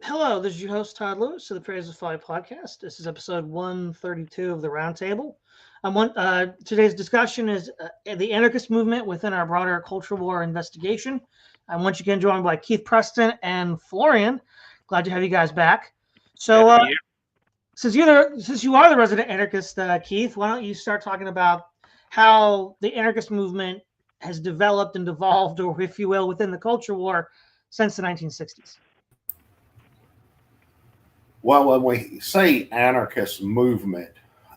Hello, this is your host Todd Lewis of the Praise of Fly podcast. This is episode 132 of the Roundtable. Today's discussion is the anarchist movement within our broader culture war investigation. I'm once again joined by Keith Preston and Florian. Glad to have you guys back. Glad So, to be here. since you are the resident anarchist, Keith, why don't you start talking about how the anarchist movement has developed and devolved, or if you will, within the culture war since the 1960s? Well, when we say anarchist movement,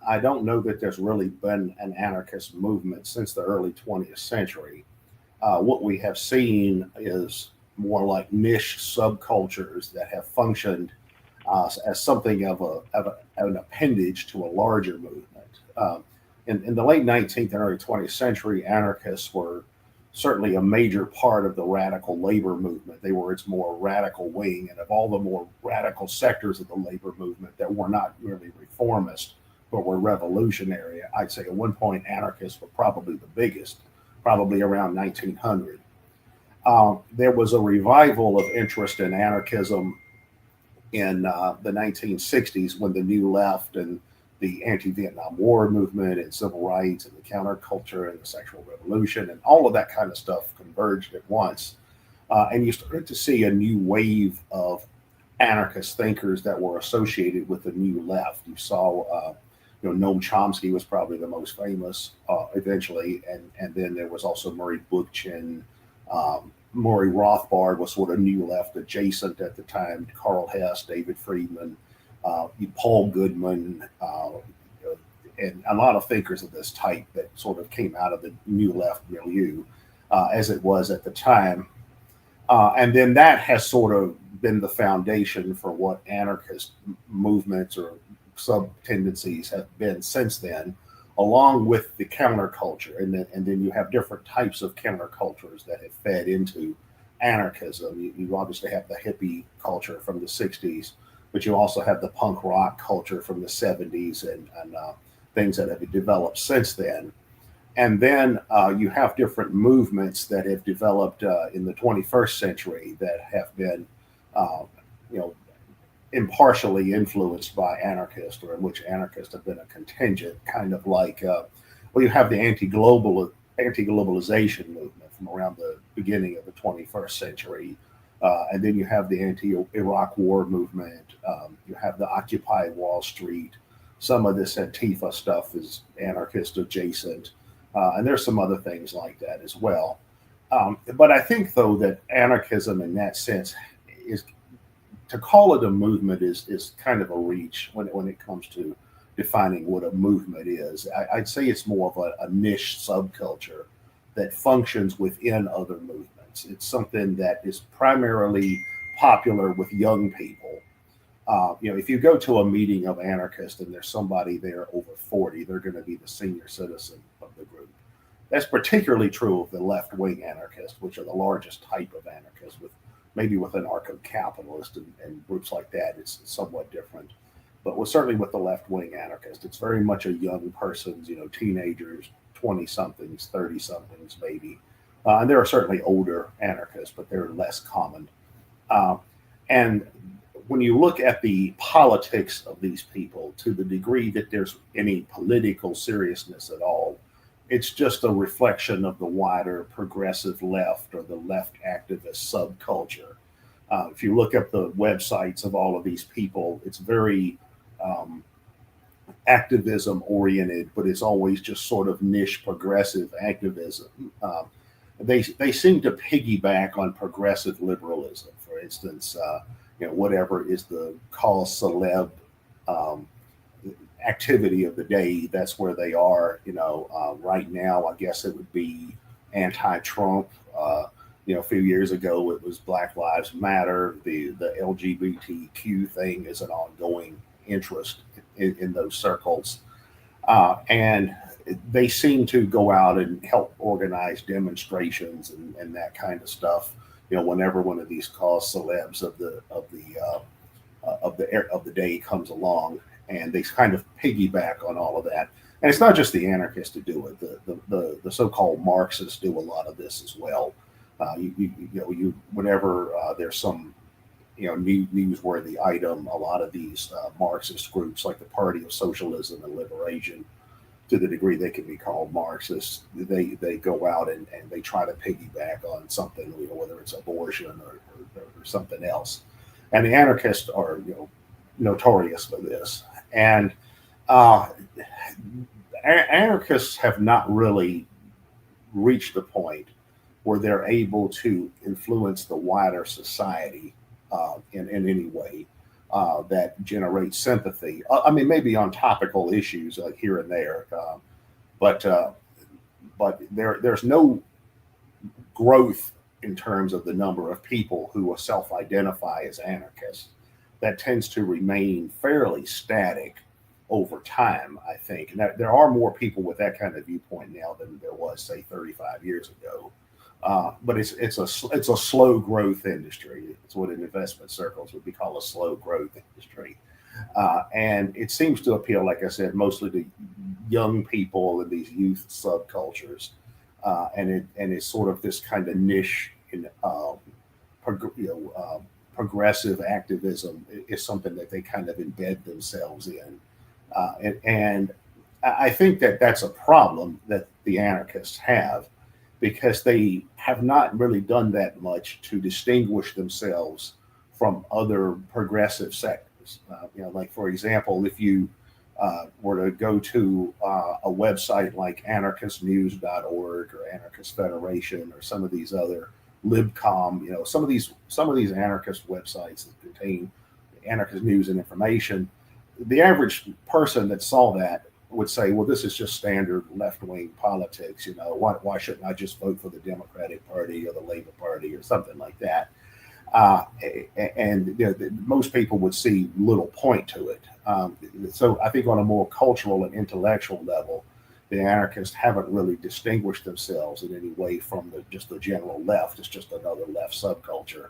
I don't know that there's really been an anarchist movement since the early 20th century. What we have seen is more like niche subcultures that have functioned as something an appendage to a larger movement. In the late 19th and early 20th century, anarchists were certainly a major part of the radical labor movement. They were its more radical wing, and of all the more radical sectors of the labor movement that were not really reformist but were revolutionary, I'd say at one point anarchists were probably the biggest, probably around 1900. There was a revival of interest in anarchism in the 1960s when the New Left and the anti-Vietnam War movement and civil rights and the counterculture and the sexual revolution and all of that kind of stuff converged at once. And you started to see a new wave of anarchist thinkers that were associated with the New Left. You saw, Noam Chomsky was probably the most famous eventually, and then there was also Murray Bookchin. Murray Rothbard was sort of New Left adjacent at the time. Carl Hess, David Friedman, Paul Goodman, and a lot of thinkers of this type that sort of came out of the New Left milieu as it was at the time. And then that has sort of been the foundation for what anarchist movements or sub tendencies have been since then, along with the counterculture. And then you have different types of countercultures that have fed into anarchism. You obviously have the hippie culture from the 60s, but you also have the punk rock culture from the 70s and things that have developed since then. And then you have different movements that have developed in the 21st century that have been, you know, impartially influenced by anarchists, or in which anarchists have been a contingent, kind of like, you have the anti-globalization movement from around the beginning of the 21st century. And then you have the anti-Iraq war movement. You have the Occupy Wall Street. Some of this Antifa stuff is anarchist adjacent. And there's some other things like that as well. But I think, though, that anarchism in that sense is, to call it a movement is kind of a reach when it comes to defining what a movement is. I'd say it's more of a niche subculture that functions within other movements. It's something that is primarily popular with young people. If you go to a meeting of anarchists and there's somebody there over 40, they're going to be the senior citizen of the group. That's particularly true of the left-wing anarchists, which are the largest type of anarchists, maybe with anarcho-capitalist and groups like that. It's somewhat different. But certainly with the left-wing anarchist, it's very much a young person's, teenagers, 20-somethings, 30-somethings maybe. And there are certainly older anarchists, but they're less common. And when you look at the politics of these people, to the degree that there's any political seriousness at all, it's just a reflection of the wider progressive left or the left activist subculture. If you look up the websites of all of these people, it's very activism oriented, but it's always just sort of niche progressive activism. They seem to piggyback on progressive liberalism. For instance, whatever is the cause celeb activity of the day, that's where they are. Right now, I guess it would be anti-Trump. A few years ago, it was Black Lives Matter. The LGBTQ thing is an ongoing interest in those circles. And they seem to go out and help organize demonstrations and that kind of stuff. Whenever one of these cause celebs of the day comes along, and they kind of piggyback on all of that. And it's not just the anarchists who do it. The so-called Marxists do a lot of this as well. Whenever there's some newsworthy item. A lot of these Marxist groups, like the Party of Socialism and Liberation, to the degree they can be called Marxists, they go out and they try to piggyback on something, whether it's abortion or something else. And the anarchists are, notorious for this. And uh, anarchists have not really reached the point where they're able to influence the wider society in any way that generates sympathy. I mean, maybe on topical issues like here and there, but there's no growth in terms of the number of people who will self-identify as anarchists. That tends to remain fairly static over time, I think. And there are more people with that kind of viewpoint now than there was, say, 35 years ago. But it's a slow growth industry. It's what in investment circles would be called a slow growth industry, and it seems to appeal, like I said, mostly to young people in these youth subcultures, and it's sort of this kind of niche in progressive activism is something that they kind of embed themselves in, and I think that that's a problem that the anarchists have, because they have not really done that much to distinguish themselves from other progressive sectors. Like, for example, if you were to go to a website like anarchistnews.org or Anarchist Federation or some of these other libcom, some of these anarchist websites that contain anarchist news and information, the average person that saw that would say, well, this is just standard left-wing politics. Why shouldn't I just vote for the Democratic Party or the Labor Party or something like that? And most people would see little point to it. So I think on a more cultural and intellectual level, the anarchists haven't really distinguished themselves in any way from just the general left. It's just another left subculture.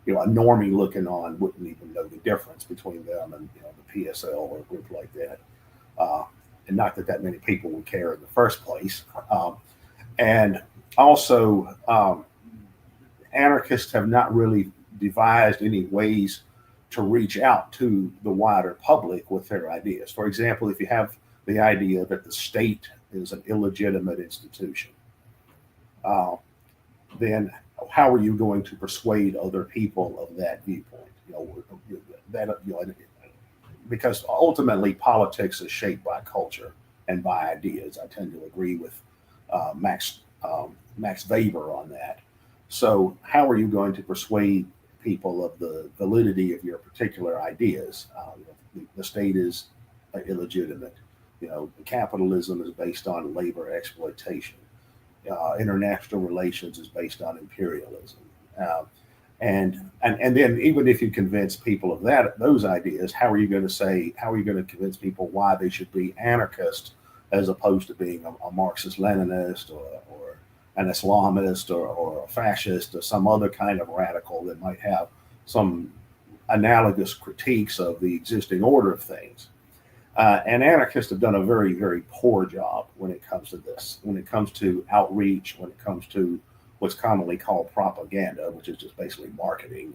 A normie looking on wouldn't even know the difference between them and the PSL or a group like that. And not that many people would care in the first place. And also, anarchists have not really devised any ways to reach out to the wider public with their ideas. For example, if you have the idea that the state is an illegitimate institution, then how are you going to persuade other people of that viewpoint? Because ultimately politics is shaped by culture and by ideas. I tend to agree with Max Weber on that. So how are you going to persuade people of the validity of your particular ideas? The state is illegitimate. Capitalism is based on labor exploitation. International relations is based on imperialism. And then even if you convince people of those ideas, how are you going to convince people why they should be anarchist as opposed to being a Marxist-Leninist or an Islamist or a fascist or some other kind of radical that might have some analogous critiques of the existing order of things? And anarchists have done a very, very poor job when it comes to this, when it comes to outreach, when it comes to what's commonly called propaganda, which is just basically marketing.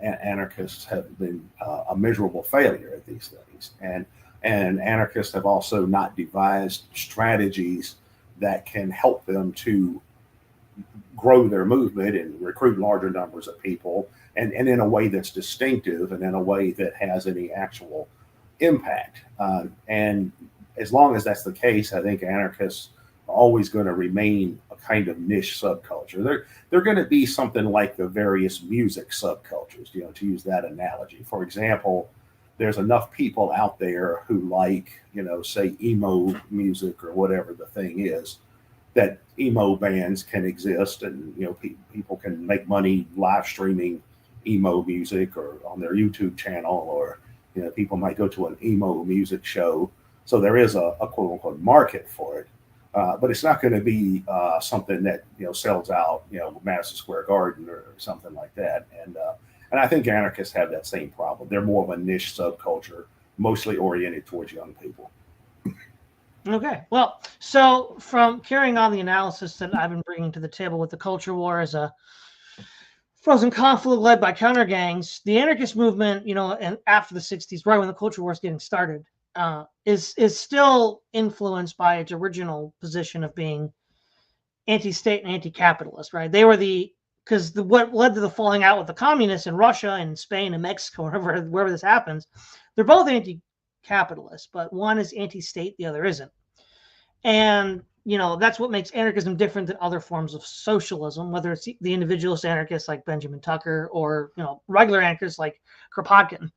Anarchists have been a miserable failure at these things, and anarchists have also not devised strategies that can help them to grow their movement and recruit larger numbers of people, and in a way that's distinctive and in a way that has any actual impact. And as long as that's the case, I think anarchists are always going to remain a kind of niche subculture. They're going to be something like the various music subcultures, to use that analogy. For example, there's enough people out there who like, say emo music or whatever the thing is, that emo bands can exist, and people can make money live streaming emo music or on their YouTube channel, or people might go to an emo music show. So there is a quote unquote market for it, but it's not going to be something that sells out Madison Square Garden or something like that. And I think anarchists have that same problem. They're more of a niche subculture, mostly oriented towards young people. Okay, well, so from carrying on the analysis that I've been bringing to the table with the culture war as a frozen conflict led by counter gangs. The anarchist movement, and after the 60s, right when the culture war is getting started, is still influenced by its original position of being anti-state and anti-capitalist, right? They were because what led to the falling out with the communists in Russia and Spain and Mexico, wherever this happens, they're both anti-capitalist, but one is anti-state, the other isn't. And that's what makes anarchism different than other forms of socialism, whether it's the individualist anarchists like Benjamin Tucker or regular anarchists like Kropotkin.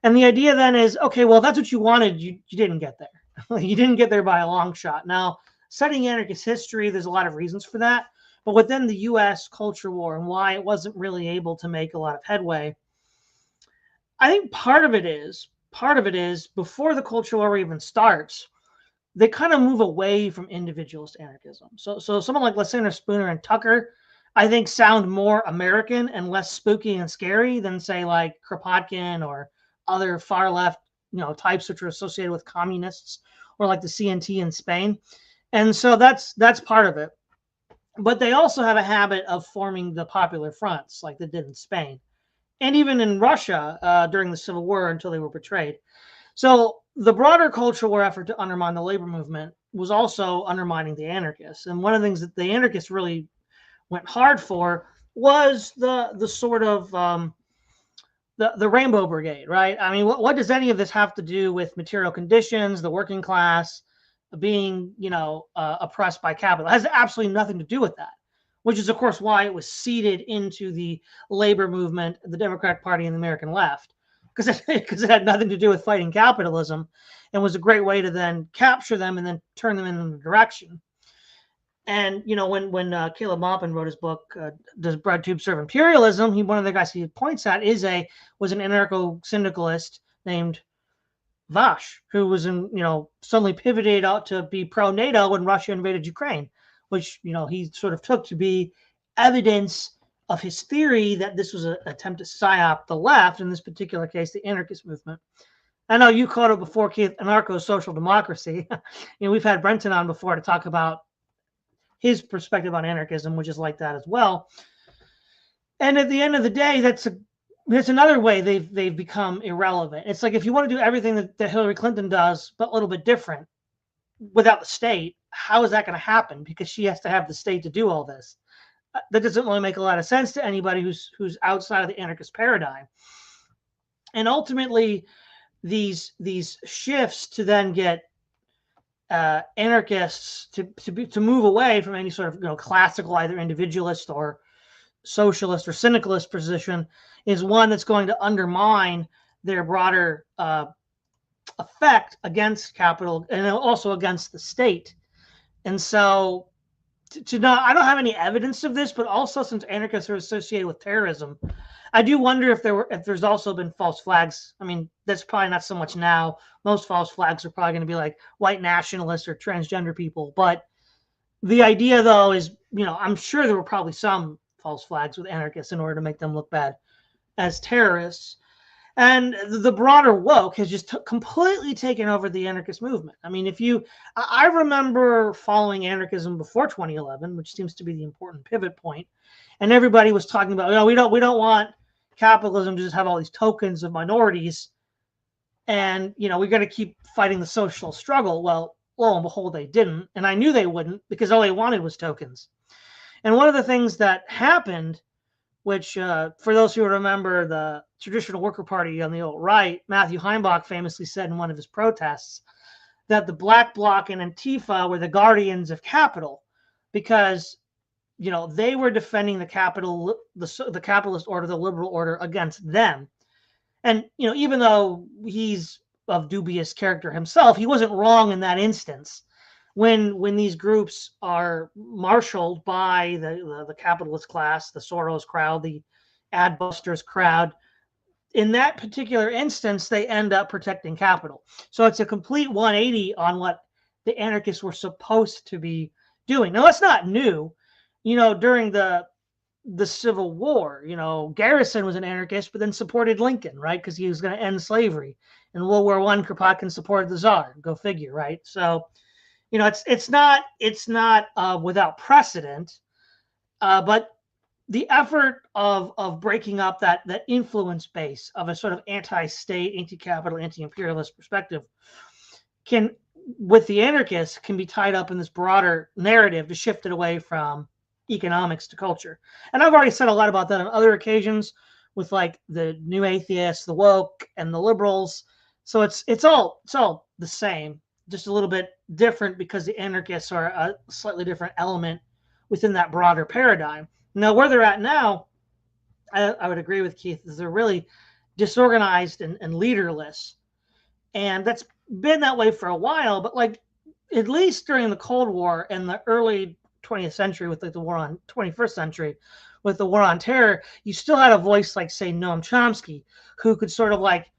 And the idea then is, okay, well, that's what you wanted. You didn't get there. You didn't get there by a long shot. Now, studying anarchist history, there's a lot of reasons for that. But within the U.S. culture war and why it wasn't really able to make a lot of headway, I think part of it is before the culture war even starts, they kind of move away from individualist anarchism. So someone like Lysander Spooner and Tucker, I think, sound more American and less spooky and scary than, say, like Kropotkin or other far left, types which are associated with communists, or like the CNT in Spain. And so that's part of it. But they also have a habit of forming the popular fronts like they did in Spain and even in Russia during the Civil War until they were betrayed. So the broader cultural war effort to undermine the labor movement was also undermining the anarchists. And one of the things that the anarchists really went hard for was the sort of the Rainbow Brigade, right? I mean, what does any of this have to do with material conditions, the working class being, oppressed by capital? It has absolutely nothing to do with that, which is, of course, why it was seeded into the labor movement, the Democratic Party, and the American left, because it had nothing to do with fighting capitalism and was a great way to then capture them and then turn them in a direction. And, when Caleb Maupin wrote his book, Does Bread Tube Serve Imperialism? One of the guys he points at was an anarcho-syndicalist named Vash, who was suddenly pivoted out to be pro-NATO when Russia invaded Ukraine, which, he sort of took to be evidence of his theory that this was an attempt to psyop the left, in this particular case, the anarchist movement. I know you called it before, Keith, anarcho-social democracy. We've had Brenton on before to talk about his perspective on anarchism, which is like that as well. And at the end of the day, that's another way they've become irrelevant. It's like, if you want to do everything that Hillary Clinton does, but a little bit different without the state, how is that going to happen? Because she has to have the state to do all this. That doesn't really make a lot of sense to anybody who's outside of the anarchist paradigm. And ultimately, these shifts to then get anarchists to move away from any sort of classical either individualist or socialist or syndicalist position is one that's going to undermine their broader effect against capital and also against the state. And so I don't have any evidence of this, but also since anarchists are associated with terrorism, I do wonder if there's also been false flags. I mean, that's probably not so much now. Most false flags are probably going to be like white nationalists or transgender people. But the idea, though, is, I'm sure there were probably some false flags with anarchists in order to make them look bad as terrorists. And the broader woke has just completely taken over the anarchist movement. I mean, I remember following anarchism before 2011, which seems to be the important pivot point. And everybody was talking about, we don't want capitalism to just have all these tokens of minorities. And, we're going to keep fighting the social struggle. Well, lo and behold, they didn't. And I knew they wouldn't, because all they wanted was tokens. And one of the things that happened, which for those who remember the Traditional Worker Party on the alt-right, Matthew Heimbach famously said in one of his protests that the Black Bloc and Antifa were the guardians of capital, because they were defending the capitalist order, the liberal order, against them. And even though he's of dubious character himself, he wasn't wrong in that instance. When these groups are marshaled by the capitalist class, the Soros crowd, the ad busters crowd, in that particular instance, they end up protecting capital. So it's a complete 180 on what the anarchists were supposed to be doing. Now, that's not new. During the Civil War, Garrison was an anarchist, but then supported Lincoln, right? Because he was going to end slavery. In World War I, Kropotkin supported the Tsar. Go figure, right? So, it's not without precedent, but the effort of breaking up that influence base of a sort of anti-state, anti-capital, anti-imperialist perspective can, with the anarchists, can be tied up in this broader narrative to shift it away from economics to culture. And I've already said a lot about that on other occasions with like the new atheists, the woke, and the liberals. So it's all the same, just a little bit different because the anarchists are a slightly different element within that broader paradigm. Now, where they're at now, I would agree with Keith, is they're really disorganized and leaderless. And that's been that way for a while, but like at least during the Cold War and the early 20th century with like the war on 21st century with the war on terror, you still had a voice like say Noam Chomsky, who could sort of like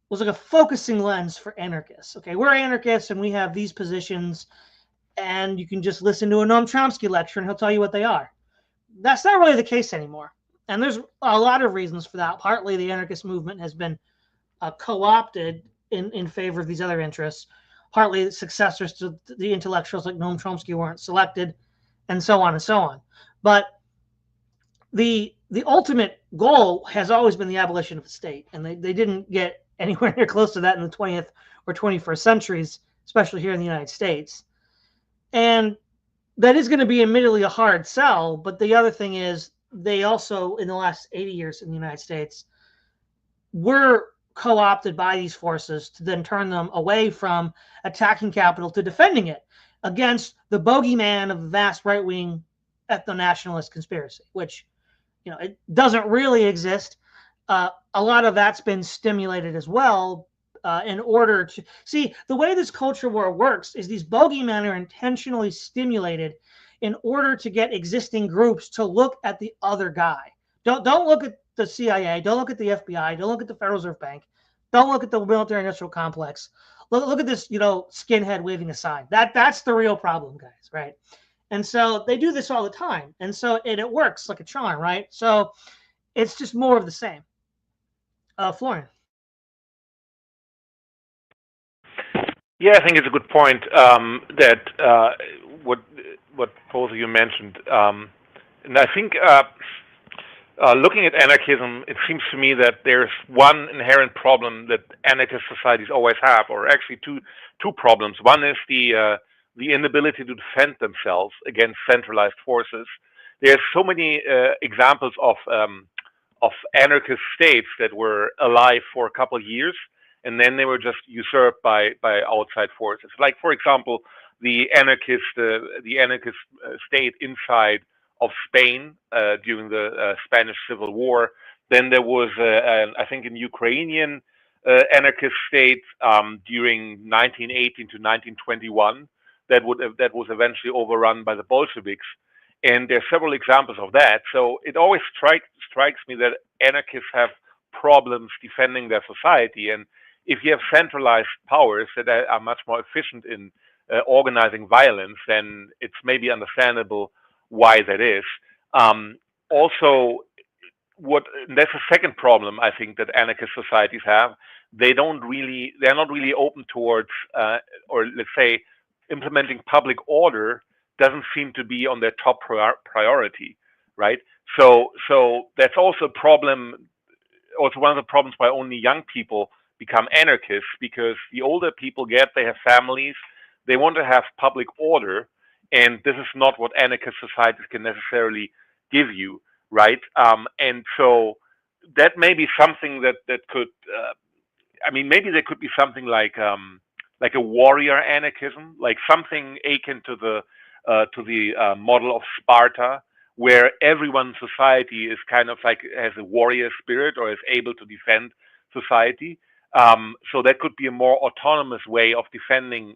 was like a focusing lens for anarchists. Okay, we're anarchists and we have these positions, and you can just listen to a Noam Chomsky lecture and he'll tell you what they are. That's not really the case anymore. And there's a lot of reasons for that. Partly the anarchist movement has been co-opted in favor of these other interests. Partly successors to the intellectuals like Noam Chomsky weren't selected, and so on and so on. But the ultimate goal has always been the abolition of the state, and they didn't get anywhere near close to that in the 20th or 21st centuries, especially here in the United States. And that is going to be admittedly a hard sell. But the other thing is, they also, in the last 80 years in the United States, were co-opted by these forces to then turn them away from attacking capital to defending it against the bogeyman of the vast right-wing ethno-nationalist conspiracy, which, you know, it doesn't really exist. A lot of that's been stimulated as well in order to see the way this culture war works is these bogeymen are intentionally stimulated in order to get existing groups to look at the other guy. Don't look at the CIA. Don't look at the FBI. Don't look at the Federal Reserve Bank. Don't look at the military-industrial complex. Look at this, you know, skinhead waving a sign. That's the real problem, guys, right? And so they do this all the time, and so it works like a charm, right? So it's just more of the same. Florian. Yeah, I think it's a good point that what both of you mentioned, and I think looking at anarchism, it seems to me that there's one inherent problem that anarchist societies always have, or actually two problems. One is the inability to defend themselves against centralized forces. There's so many examples of anarchist states that were alive for a couple of years, and then they were just usurped by outside forces. Like, for example, the anarchist state inside of Spain during the Spanish Civil War. Then there was, I think, an Ukrainian anarchist state during 1918 to 1921 that was eventually overrun by the Bolsheviks. And there are several examples of that. So it always strikes me that anarchists have problems defending their society. And if you have centralized powers that are much more efficient in organizing violence, then it's maybe understandable why that is. Also, that's a second problem I think that anarchist societies have. They're not really open towards, or let's say, implementing public order doesn't seem to be on their top priority, right? So that's also a problem. Also, one of the problems why only young people become anarchists, because the older people they have families, they want to have public order, and this is not what anarchist societies can necessarily give you, right? And so that may be something that could, maybe there could be something like a warrior anarchism, like something akin to the model of Sparta, where everyone in society is kind of like has a warrior spirit or is able to defend society. So that could be a more autonomous way of defending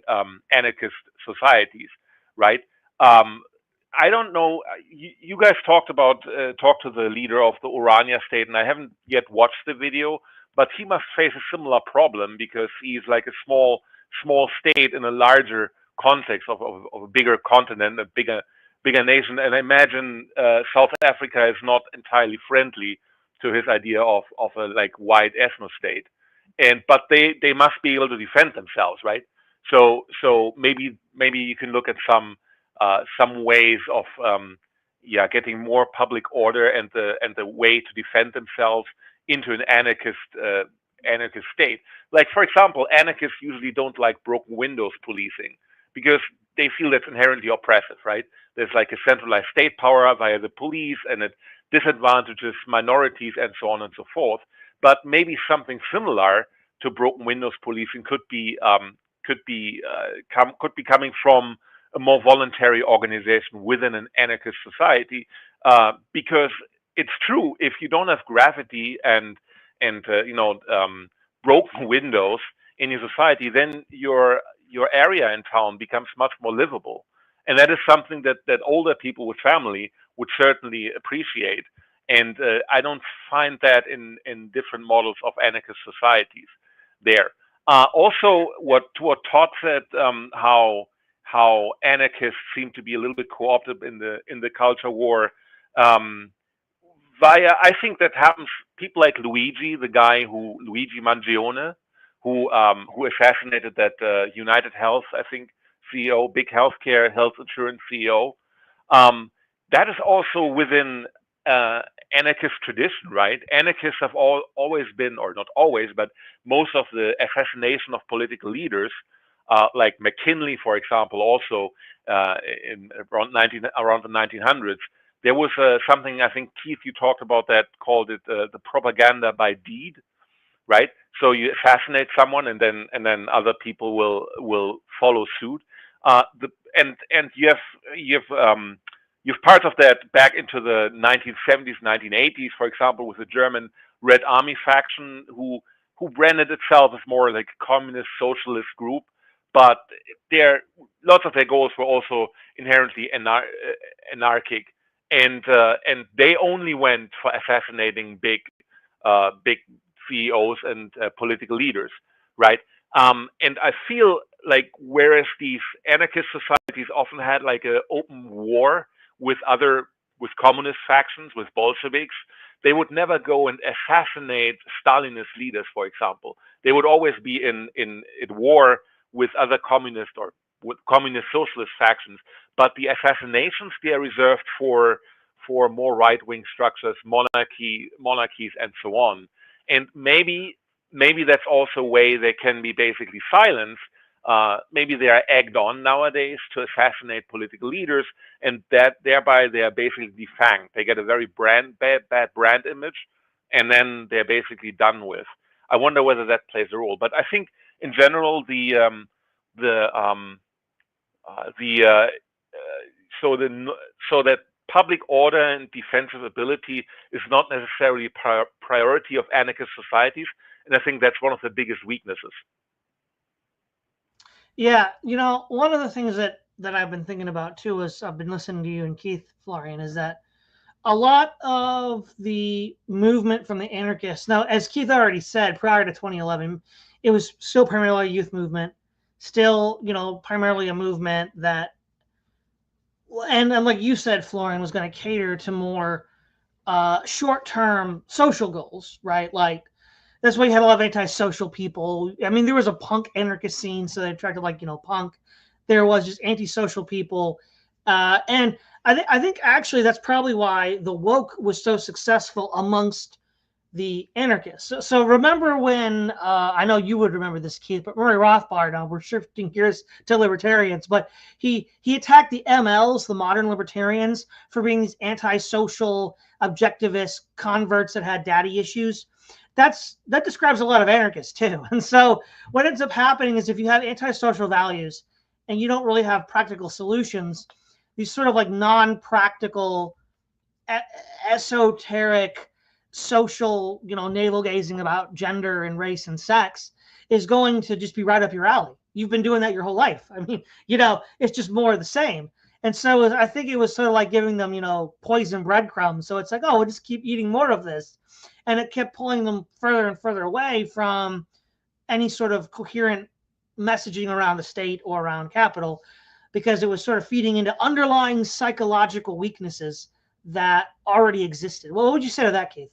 anarchist societies, right? I don't know. You guys talked to the leader of the Orania state, and I haven't yet watched the video, but he must face a similar problem because he's like a small state in a larger context of a bigger continent, a bigger nation. And I imagine South Africa is not entirely friendly to his idea of a like wide ethno state. But they must be able to defend themselves, right? So maybe you can look at some ways of getting more public order and the way to defend themselves into an anarchist state. Like, for example, anarchists usually don't like broken windows policing because they feel that's inherently oppressive, right? There's like a centralized state power via the police, and it disadvantages minorities and so on and so forth. But maybe something similar to broken windows policing could be coming from a more voluntary organization within an anarchist society, because it's true, if you don't have gravity and broken windows in your society, then your area in town becomes much more livable, and that is something that older people with family would certainly appreciate. And I don't find that in different models of anarchist societies there. Also, what Todd said, how anarchists seem to be a little bit co-opted in the culture war. I think that happens. People like Luigi Mangione, who assassinated that United Health, I think, CEO, big health insurance CEO. That is also within anarchist tradition, right? Anarchists have always been, or not always, but most of the assassination of political leaders, like McKinley, for example, also around the 1900s. There was something, I think, Keith, you talked about that, called it the propaganda by deed, right? So you assassinate someone, and then other people will follow suit. And you've part of that back into the 1970s, 1980s, for example, with the German Red Army faction, who branded itself as more like a communist socialist group, but lots of their goals were also inherently anarchic, and they only went for assassinating big CEOs and political leaders, right? And I feel like whereas these anarchist societies often had like an open war with communist factions, with Bolsheviks, they would never go and assassinate Stalinist leaders, for example. They would always be in war with other communist or with communist socialist factions. But the assassinations, they are reserved for more right-wing structures, monarchies, and so on. And maybe that's also a way they can be basically silenced. Maybe they are egged on nowadays to assassinate political leaders, and that thereby they are basically defanged. They get a very bad brand image, and then they're basically done with. I wonder whether that plays a role. But I think in general, so that public order and defensive ability is not necessarily a priority of anarchist societies, and I think that's one of the biggest weaknesses. Yeah, one of the things that I've been thinking about too, is I've been listening to you and Keith, Florian, is that a lot of the movement from the anarchists, now, as Keith already said, prior to 2011, it was still primarily a youth movement, still, primarily a movement that, and like you said, Florian, was going to cater to more short-term social goals, right? Like, that's why you had a lot of antisocial people. I mean, there was a punk anarchist scene, so they attracted punk. There was just antisocial people, and I think actually that's probably why the woke was so successful amongst the anarchists. So remember when I know you would remember this, Keith, but Murray Rothbard. Now we're shifting gears to libertarians, but he attacked the MLs, the modern libertarians, for being these antisocial, objectivist converts that had daddy issues. That describes a lot of anarchists too. And so what ends up happening is if you have antisocial values and you don't really have practical solutions, these sort of like non-practical, esoteric, social, navel gazing about gender and race and sex is going to just be right up your alley. You've been doing that your whole life. I mean, it's just more of the same. And so I think it was sort of like giving them, poison breadcrumbs. So it's like, oh, we'll just keep eating more of this. And it kept pulling them further and further away from any sort of coherent messaging around the state or around capital, because it was sort of feeding into underlying psychological weaknesses that already existed. Well, what would you say to that, Keith?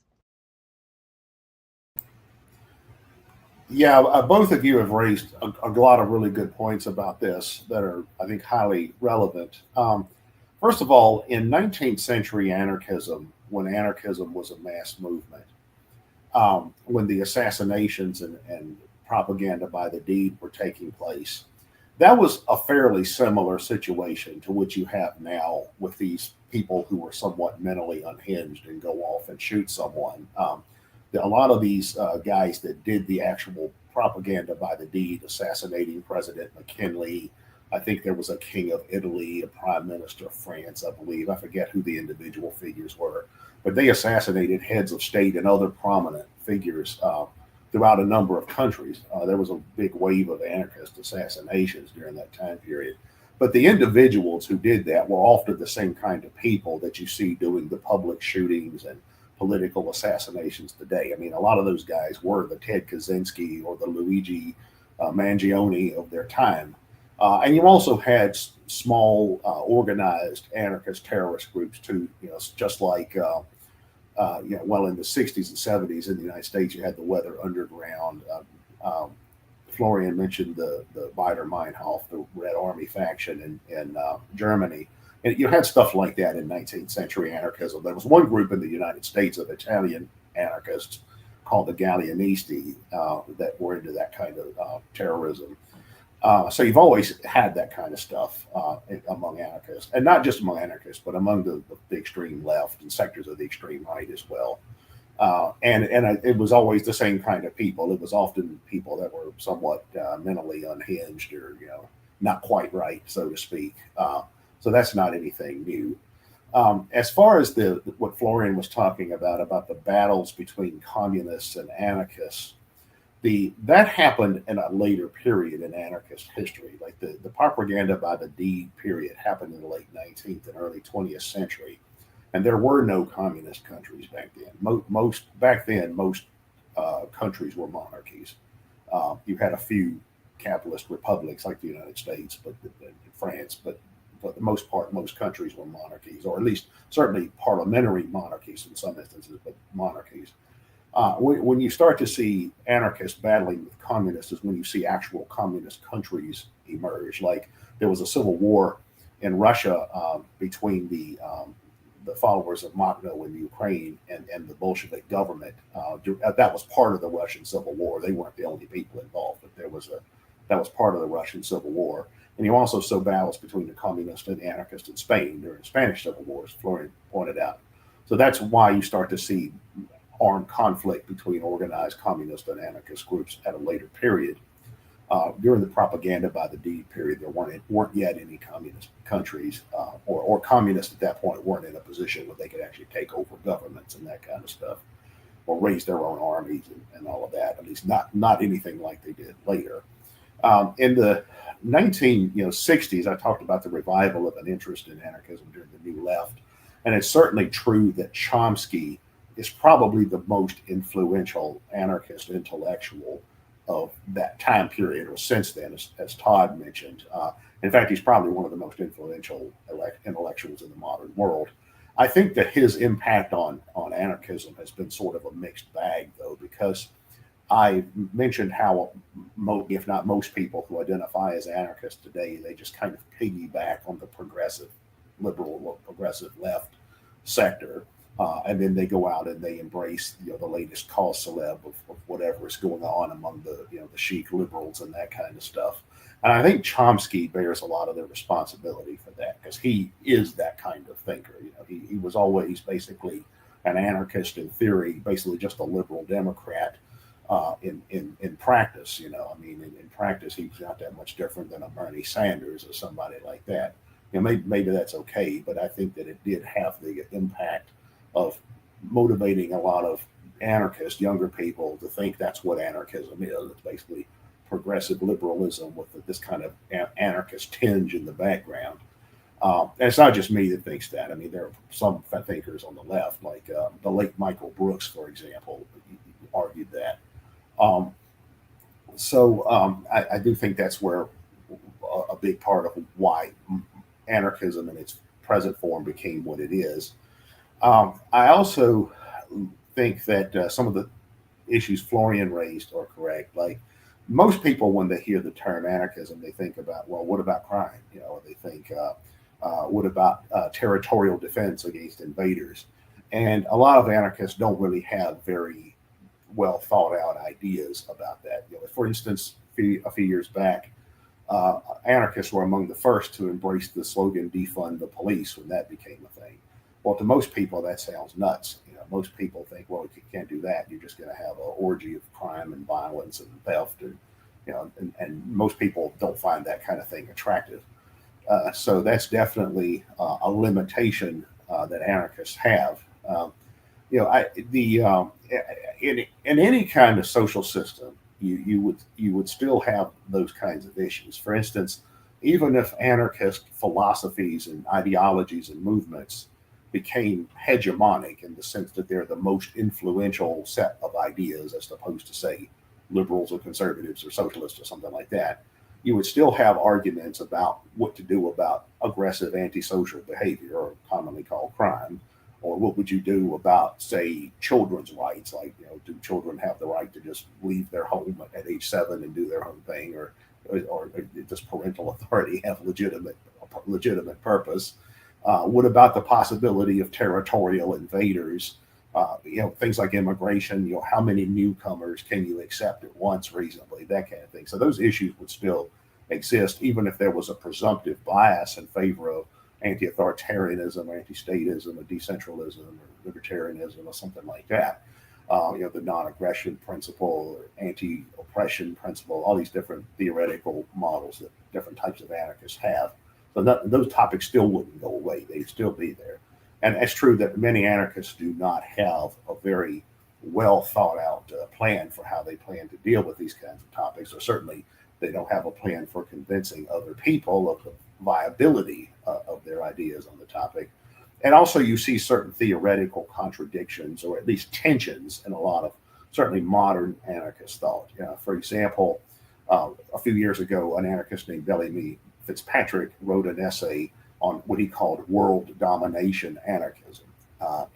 Yeah, both of you have raised a lot of really good points about this that are, I think, highly relevant. First of all, in 19th century anarchism, when anarchism was a mass movement, when the assassinations and propaganda by the deed were taking place, that was a fairly similar situation to what you have now with these people who are somewhat mentally unhinged and go off and shoot someone. A lot of these guys that did the actual propaganda by the deed, assassinating President McKinley. I think there was a king of Italy, a prime minister of France, I believe. I forget who the individual figures were, but they assassinated heads of state and other prominent figures throughout a number of countries. There was a big wave of anarchist assassinations during that time period. But the individuals who did that were often the same kind of people that you see doing the public shootings and political assassinations today. I mean, a lot of those guys were the Ted Kaczynski or the Luigi Mangione of their time. And you also had small, organized anarchist terrorist groups too. Just like well, in the '60s and '70s in the United States, you had the Weather Underground. Florian mentioned the Baader Meinhof, the Red Army faction in Germany. And you had stuff like that in 19th century anarchism. There was one group in the United States of Italian anarchists called the Gallianisti that were into that kind of terrorism. So you've always had that kind of stuff among anarchists, and not just among anarchists, but among the extreme left and sectors of the extreme right as well. And it was always the same kind of people. It was often people that were somewhat mentally unhinged or not quite right, so to speak. So that's not anything new. As far as what Florian was talking about the battles between communists and anarchists, that happened in a later period in anarchist history. Like the propaganda by the deed period happened in the late 19th and early 20th century, and there were no communist countries back then. Most countries were monarchies. You had a few capitalist republics like the United States, but France, but for the most part, most countries were monarchies, or at least certainly parliamentary monarchies in some instances, but monarchies. When you start to see anarchists battling with communists is when you see actual communist countries emerge. Like there was a civil war in Russia between the followers of Makhno in Ukraine and the Bolshevik government. That was part of the Russian Civil War. They weren't the only people involved, but that was part of the Russian Civil War. And you also saw battles between the communists and the anarchists in Spain during the Spanish Civil War, as Florian pointed out. So that's why you start to see armed conflict between organized communist and anarchist groups at a later period. During the propaganda by the deed period, there weren't yet any communist countries, or communists at that point weren't in a position where they could actually take over governments and that kind of stuff, or raise their own armies and all of that. At least not anything like they did later. In the 1960s, I talked about the revival of an interest in anarchism during the New Left, and it's certainly true that Chomsky is probably the most influential anarchist intellectual of that time period, or since then, as Todd mentioned. In fact, he's probably one of the most influential intellectuals in the modern world. I think that his impact on anarchism has been sort of a mixed bag, though, because I mentioned how, if not most people who identify as anarchists today, they just kind of piggyback on the progressive liberal or progressive left sector. And then they go out and they embrace the latest cause celeb of whatever is going on among the chic liberals and that kind of stuff. And I think Chomsky bears a lot of the responsibility for that, because he is that kind of thinker. He was always basically an anarchist in theory, basically just a liberal Democrat in practice. In practice, he's not that much different than a Bernie Sanders or somebody like that. Maybe that's okay, but I think that it did have the impact of motivating a lot of anarchists, younger people, to think that's what anarchism is. It's basically progressive liberalism with this kind of anarchist tinge in the background. And it's not just me that thinks that. I mean, there are some thinkers on the left, like the late Michael Brooks, for example, argued that. I do think that's where a big part of why anarchism in its present form became what it is. I also think that some of the issues Florian raised are correct. Like most people, when they hear the term anarchism, they think about, well, what about crime? They think What about territorial defense against invaders? And a lot of anarchists don't really have very well thought out ideas about that. For instance, a few years back, anarchists were among the first to embrace the slogan "defund the police" when that became a thing. Well, to most people, that sounds nuts. Most people think, well, you can't do that. You're just going to have an orgy of crime and violence and theft, and most people don't find that kind of thing attractive. So that's definitely a limitation that anarchists have. In any kind of social system, you would still have those kinds of issues. For instance, even if anarchist philosophies and ideologies and movements became hegemonic in the sense that they're the most influential set of ideas, as opposed to, say, liberals or conservatives or socialists or something like that, you would still have arguments about what to do about aggressive antisocial behavior, or commonly called crime, or what would you do about, say, children's rights, like, do children have the right to just leave their home at age 7 and do their own thing, or does parental authority have legitimate purpose? What about the possibility of territorial invaders? Things like immigration. How many newcomers can you accept at once reasonably? That kind of thing. So those issues would still exist, even if there was a presumptive bias in favor of anti-authoritarianism, anti-statism, or decentralism, or libertarianism, or something like that. The non-aggression principle, or anti-oppression principle, all these different theoretical models that different types of anarchists have. So those topics still wouldn't go away. They'd still be there. And it's true that many anarchists do not have a very well thought out plan for how they plan to deal with these kinds of topics, or certainly they don't have a plan for convincing other people of the viability of their ideas on the topic. And also you see certain theoretical contradictions, or at least tensions, in a lot of certainly modern anarchist thought. For example, a few years ago, an anarchist named Bellamy Fitzpatrick wrote an essay on what he called world domination anarchism.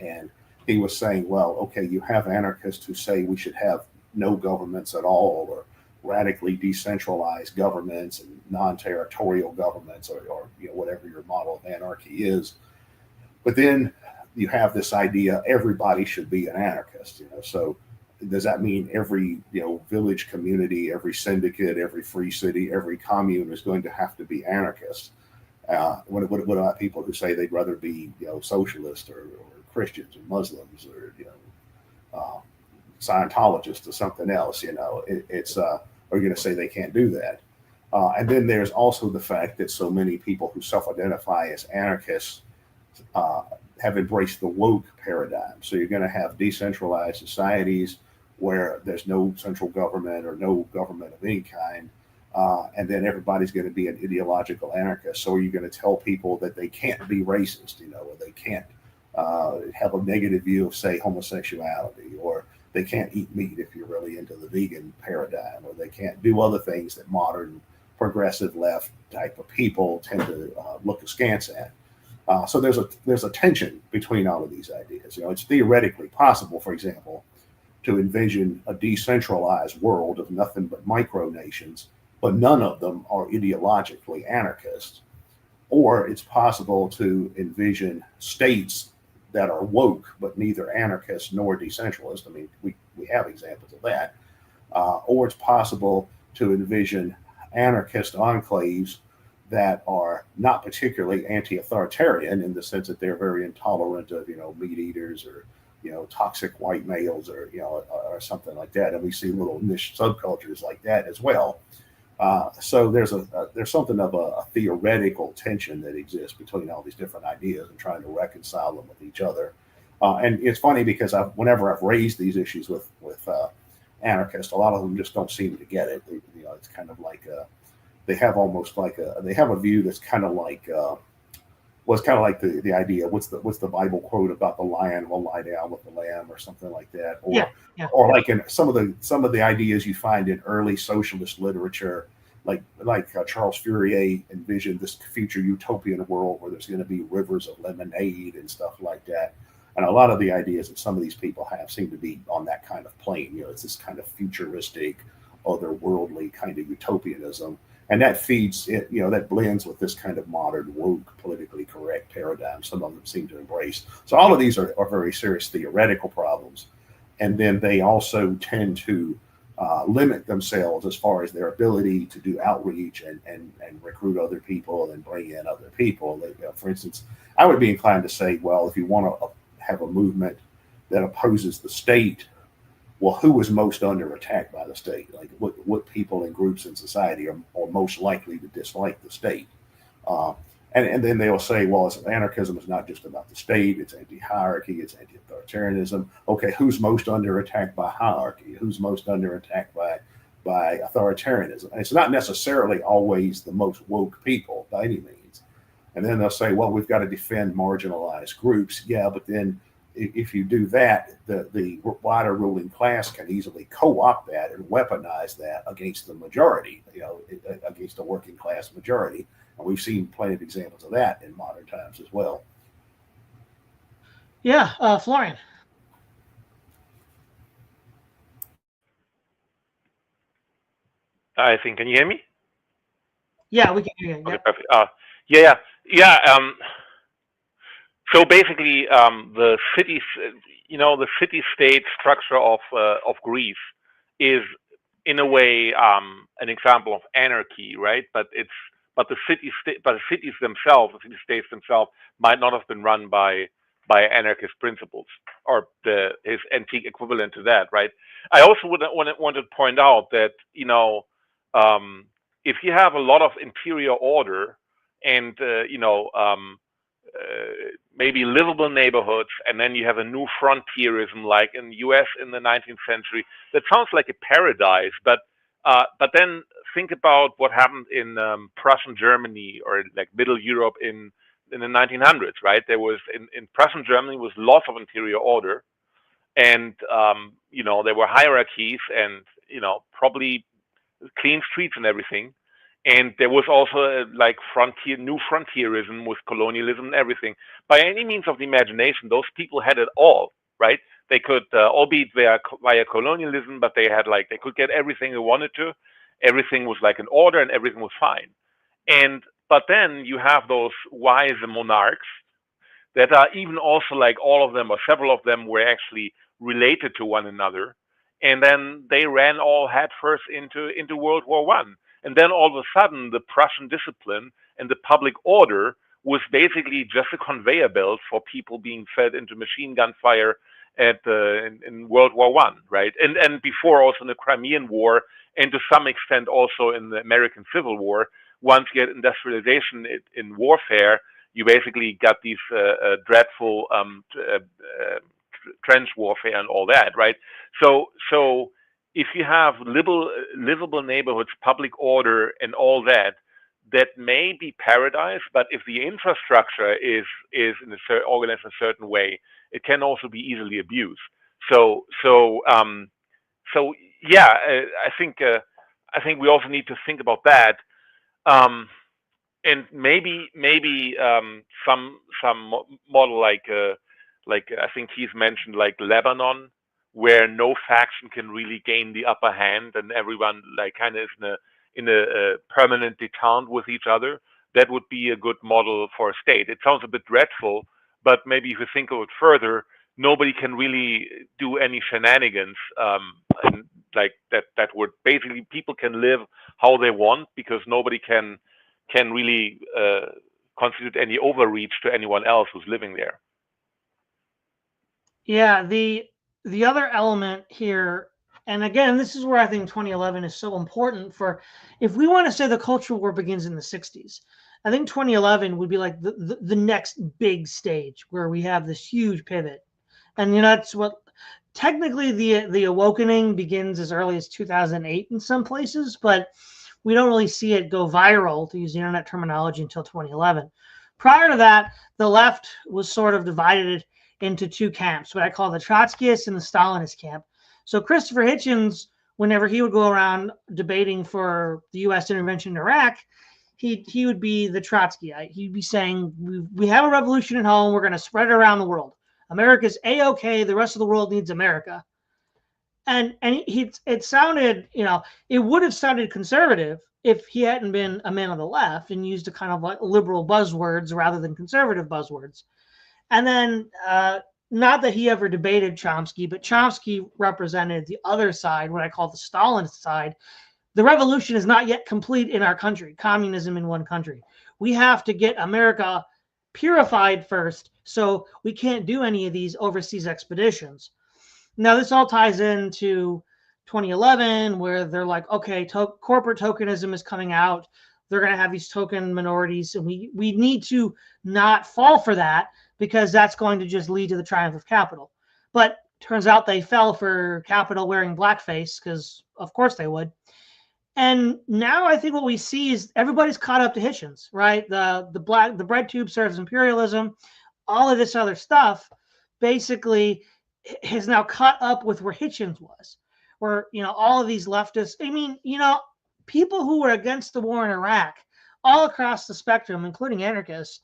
And he was saying, well, okay, you have anarchists who say we should have no governments at all, or radically decentralized governments and non-territorial governments, or whatever your model of anarchy is. But then you have this idea everybody should be an anarchist. So does that mean every village community, every syndicate, every free city, every commune is going to have to be anarchist? What about people who say they'd rather be socialists, or Christians, or Muslims, or Scientologists, or something else? It's are you going to say they can't do that? And then there's also the fact that so many people who self-identify as anarchists have embraced the woke paradigm. So you're going to have decentralized societies where there's no central government, or no government of any kind. And then everybody's going to be an ideological anarchist. So are you going to tell people that they can't be racist, or they can't have a negative view of, say, homosexuality, or they can't eat meat if you're really into the vegan paradigm, or they can't do other things that modern progressive left type of people tend to look askance at. So there's a tension between all of these ideas. It's theoretically possible, for example, to envision a decentralized world of nothing but micronations, but none of them are ideologically anarchist. Or it's possible to envision states that are woke, but neither anarchist nor decentralist. I mean, we have examples of that. Or it's possible to envision anarchist enclaves that are not particularly anti-authoritarian, in the sense that they're very intolerant of, meat eaters, or, toxic white males, or, or something like that. And we see little niche subcultures like that as well. So there's something of a theoretical tension that exists between all these different ideas, and trying to reconcile them with each other. And it's funny because whenever I've raised these issues with anarchists, a lot of them just don't seem to get it. It's kind of like they have a view that's kind of like the idea. What's the Bible quote about the lion will lie down with the lamb, or something like that? Or like in some of the ideas you find in early socialist literature, like Charles Fourier envisioned this future utopian world where there's going to be rivers of lemonade and stuff like that. And a lot of the ideas that some of these people have seem to be on that kind of plane. It's this kind of futuristic, otherworldly kind of utopianism. And that feeds it, that blends with this kind of modern woke, politically correct paradigm some of them seem to embrace. So all of these are very serious theoretical problems. And then they also tend to limit themselves as far as their ability to do outreach and recruit other people and bring in other people. For instance, I would be inclined to say, well, if you want to have a movement that opposes the state, well, who is most under attack by the state? Like what people and groups in society are most likely to dislike the state? And then they'll say, well, anarchism is not just about the state, it's anti-hierarchy, it's anti-authoritarianism. Okay, who's most under attack by hierarchy? Who's most under attack by authoritarianism? And it's not necessarily always the most woke people by any means. And then they'll say, well, we've got to defend marginalized groups. Yeah, but then if you do that, the wider ruling class can easily co-opt that and weaponize that against the majority, against the working class majority. And we've seen plenty of examples of that in modern times as well. Yeah, Florian. I think, can you hear me? Yeah, we can hear you. Okay, perfect. So basically, the city-state structure of Greece is, in a way, an example of anarchy, right? But the cities themselves, the city-states themselves, might not have been run by anarchist principles or his antique equivalent to that, right? I also want to point out that if you have a lot of interior order and maybe livable neighborhoods, and then you have a new frontierism like in the U.S. in the 19th century. That sounds like a paradise, but then think about what happened in Prussian Germany or like Middle Europe in the 1900s, right? There was in Prussian Germany was lots of interior order, and there were hierarchies and probably clean streets and everything. And there was also new frontierism with colonialism and everything. By any means of the imagination, those people had it all, right? They could, albeit via colonialism, but they could get everything they wanted to. Everything was like in order and everything was fine. But then you have those wise monarchs that are even also like all of them or several of them were actually related to one another. And then they ran all headfirst into World War I. And then all of a sudden, the Prussian discipline and the public order was basically just a conveyor belt for people being fed into machine gun fire in World War I, right? And before also in the Crimean War, and to some extent also in the American Civil War. Once you get industrialization in warfare, you basically got these dreadful trench warfare and all that, right? So if you have livable neighborhoods, public order, and all that, that may be paradise. But if the infrastructure is organized in a certain way, it can also be easily abused. So yeah, I think we also need to think about that, and maybe some model like I think Keith mentioned, like Lebanon, where no faction can really gain the upper hand and everyone kind of is in a permanent detente with each other. That would be a good model for a state. It sounds a bit dreadful, but maybe if you think of it further, nobody can really do any shenanigans, and that would basically, people can live how they want because nobody can really constitute any overreach to anyone else who's living there. Yeah, the other element here, and again, this is where I think 2011 is so important for, if we want to say the cultural war begins in the 60s, I think 2011 would be like the next big stage where we have this huge pivot. And that's what technically the awakening begins as early as 2008 in some places, but we don't really see it go viral, to use the internet terminology, until 2011. Prior to that, the left was sort of divided into two camps, what I call the Trotskyists and the Stalinist camp. So Christopher Hitchens, whenever he would go around debating for the U.S. intervention in Iraq, he would be the Trotskyite. He'd be saying, we have a revolution at home, we're going to spread it around the world. America's A-OK, the rest of the world needs America. And it sounded, it would have sounded conservative if he hadn't been a man of the left and used a kind of like liberal buzzwords rather than conservative buzzwords. And then, not that he ever debated Chomsky, but Chomsky represented the other side, what I call the Stalinist side. The revolution is not yet complete in our country, communism in one country. We have to get America purified first, so we can't do any of these overseas expeditions. Now, this all ties into 2011, where they're like, okay, corporate tokenism is coming out. They're going to have these token minorities, and we need to not fall for that, because that's going to just lead to the triumph of capital. But turns out they fell for capital wearing blackface, because of course they would. And now I think what we see is everybody's caught up to Hitchens, right? The bread tube serves imperialism, all of this other stuff basically has now caught up with where Hitchens was, where, all of these leftists, I mean, people who were against the war in Iraq all across the spectrum, including anarchists,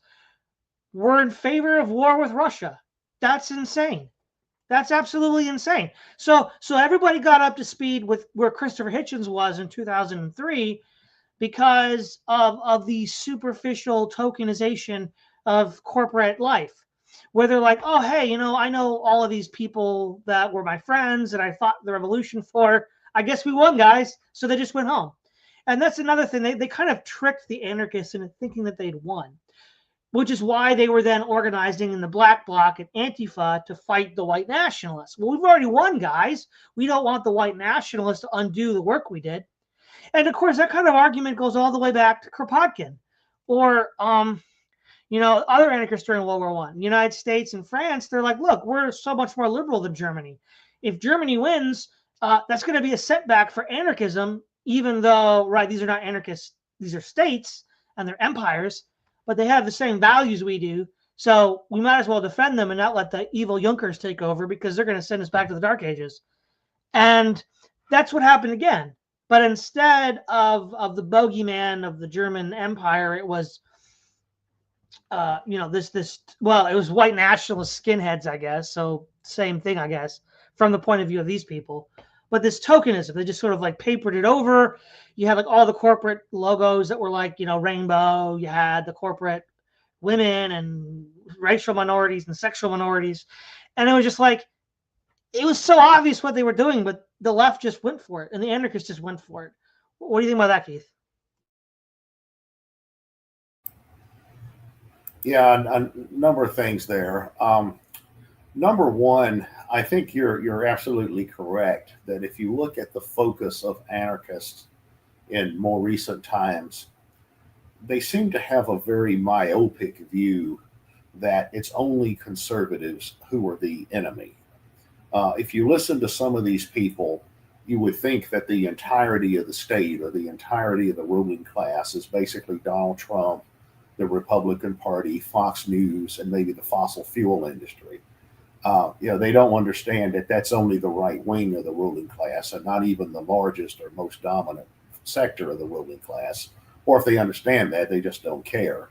were in favor of war with Russia. That's insane. That's absolutely insane. So everybody got up to speed with where Christopher Hitchens was in 2003 because of the superficial tokenization of corporate life, where they're like, oh, hey, I know all of these people that were my friends that I fought the revolution for. I guess we won, guys. So they just went home. And that's another thing. They kind of tricked the anarchists into thinking that they'd won, which is why they were then organizing in the Black Bloc and Antifa to fight the white nationalists. Well, we've already won, guys. We don't want the white nationalists to undo the work we did. And of course, that kind of argument goes all the way back to Kropotkin, or other anarchists during World War I. United States and France, they're like, look, we're so much more liberal than Germany. If Germany wins, that's going to be a setback for anarchism, even though, right, these are not anarchists, these are states and they're empires, but they have the same values we do. So we might as well defend them and not let the evil Junkers take over, because they're going to send us back to the Dark Ages. And that's what happened again. But instead of the bogeyman of the German Empire, it was, it was white nationalist skinheads, I guess. So same thing, I guess, from the point of view of these people. But this tokenism, they just sort of like papered it over. You had like all the corporate logos that were like, rainbow. You had the corporate women and racial minorities and sexual minorities. And it was just like, it was so obvious what they were doing, but the left just went for it and the anarchists just went for it. What do you think about that, Keith? Yeah, a number of things there. Number one, I think you're absolutely correct that if you look at the focus of anarchists in more recent times, they seem to have a very myopic view that it's only conservatives who are the enemy. If you listen to some of these people, you would think that the entirety of the state or the entirety of the ruling class is basically Donald Trump, the Republican Party, Fox News, and maybe the fossil fuel industry. They don't understand that that's only the right wing of the ruling class and not even the largest or most dominant sector of the ruling class. Or if they understand that, they just don't care.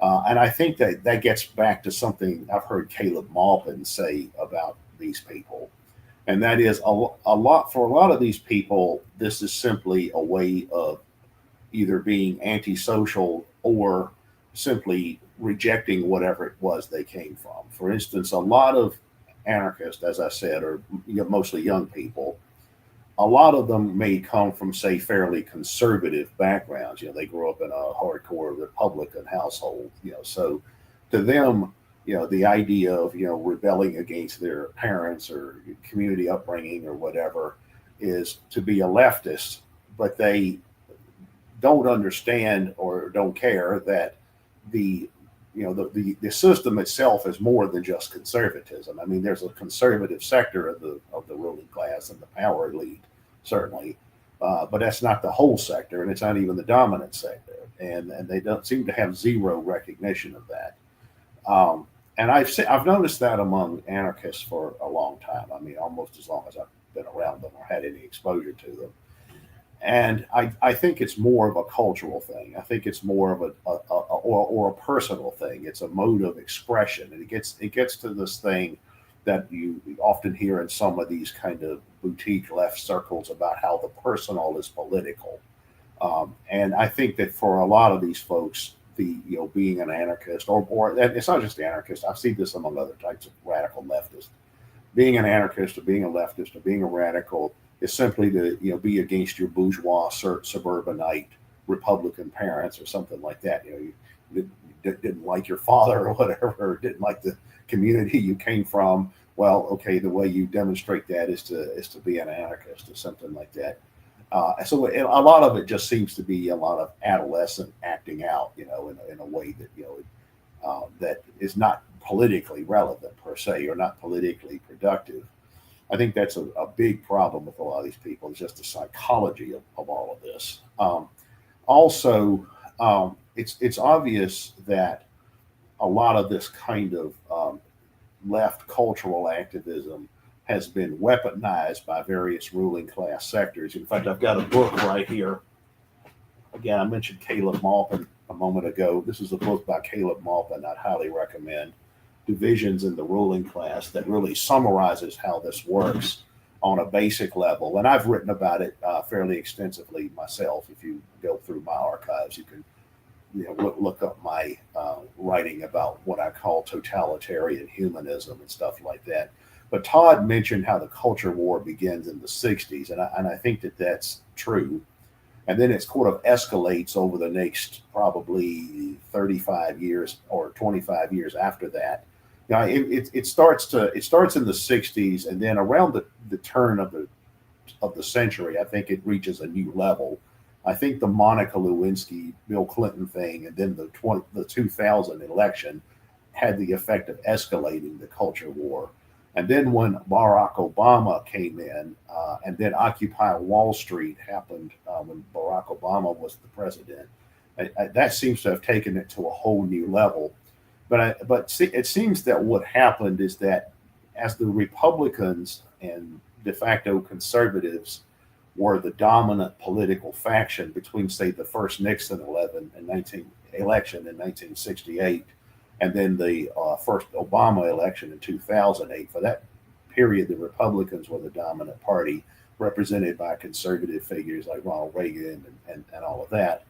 And I think that gets back to something I've heard Caleb Maupin say about these people. And that is for a lot of these people, this is simply a way of either being antisocial or simply rejecting whatever it was they came from. For instance, a lot of anarchists, as I said, are mostly young people. A lot of them may come from, say, fairly conservative backgrounds. They grew up in a hardcore Republican household. So to them, the idea of rebelling against their parents or community upbringing or whatever is to be a leftist, but they don't understand or don't care that the system itself is more than just conservatism. I mean, there's a conservative sector of the ruling class and the power elite, certainly, but that's not the whole sector, and it's not even the dominant sector. And they don't seem to have zero recognition of that. And I've noticed that among anarchists for a long time. I mean, almost as long as I've been around them or had any exposure to them. And I think it's more of a cultural thing. I think it's more of a personal thing. It's a mode of expression, and it gets to this thing that you often hear in some of these kind of boutique left circles about how the personal is political. And I think that for a lot of these folks, being an anarchist, or and it's not just anarchist. I've seen this among other types of radical leftists. Being an anarchist or being a leftist or being a radical is simply to be against your bourgeois suburbanite Republican parents or something like that. You didn't like your father or whatever, or didn't like the community you came from. Well, okay, the way you demonstrate that is to be an anarchist or something like that. So a lot of it just seems to be a lot of adolescent acting out, in a way that that is not politically relevant per se, or not politically productive. I think that's a big problem with a lot of these people. It's just the psychology of all of this. Also, it's obvious that a lot of this kind of left cultural activism has been weaponized by various ruling class sectors. In fact, I've got a book right here. Again, I mentioned Caleb Maupin a moment ago. This is a book by Caleb Maupin I'd highly recommend, Divisions in the Ruling Class, that really summarizes how this works on a basic level. And I've written about it fairly extensively myself. If you go through my archives, you can look up my writing about what I call totalitarian humanism and stuff like that. But Todd mentioned how the culture war begins in the 60s, and I think that that's true. And then it sort of escalates over the next probably 35 years or 25 years after that. It starts in the 60s, and then around the turn of the century, I think it reaches a new level. I think the Monica Lewinsky, Bill Clinton thing, and then the 2000 election had the effect of escalating the culture war. And then when Barack Obama came in, and then Occupy Wall Street happened when Barack Obama was the president, that seems to have taken it to a whole new level. But it seems that what happened is that as the Republicans and de facto conservatives were the dominant political faction between, say, the first Nixon election in 1968, and then the first Obama election in 2008. For that period, the Republicans were the dominant party, represented by conservative figures like Ronald Reagan and all of that.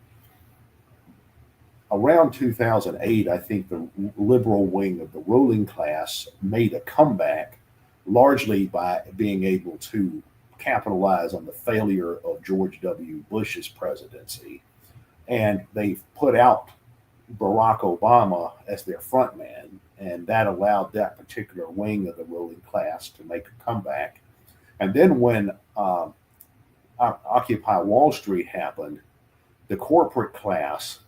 Around 2008, I think the liberal wing of the ruling class made a comeback, largely by being able to capitalize on the failure of George W. Bush's presidency. And they've put out Barack Obama as their front man, and that allowed that particular wing of the ruling class to make a comeback. And then when Occupy Wall Street happened, the corporate class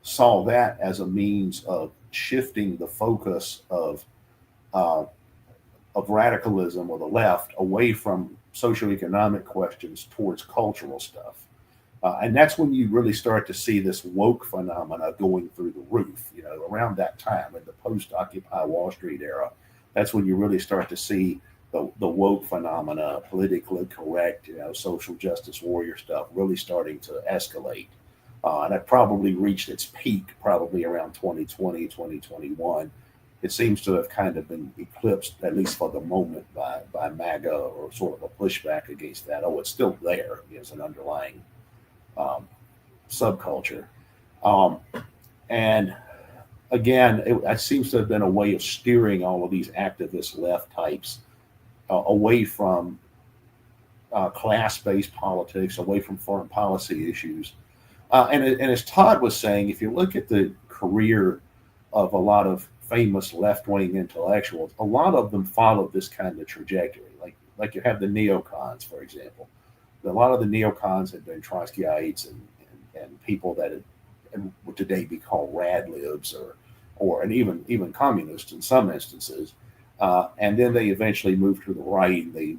saw that as a means of shifting the focus of radicalism or the left away from socioeconomic questions towards cultural stuff. And that's when you really start to see this woke phenomena going through the roof. Around that time, in the post-Occupy Wall Street era, that's when you really start to see the woke phenomena, politically correct, social justice warrior stuff, really starting to escalate. And it probably reached its peak probably around 2020, 2021. It seems to have kind of been eclipsed, at least for the moment, by MAGA, or sort of a pushback against that. Oh, it's still there as an underlying subculture. And again, it seems to have been a way of steering all of these activist left types away from class-based politics, away from foreign policy issues. And as Todd was saying, if you look at the career of a lot of famous left-wing intellectuals, a lot of them followed this kind of trajectory. Like you have the neocons, for example. A lot of the neocons had been Trotskyites and people that would today be called rad libs and even communists in some instances. And then they eventually moved to the right. And they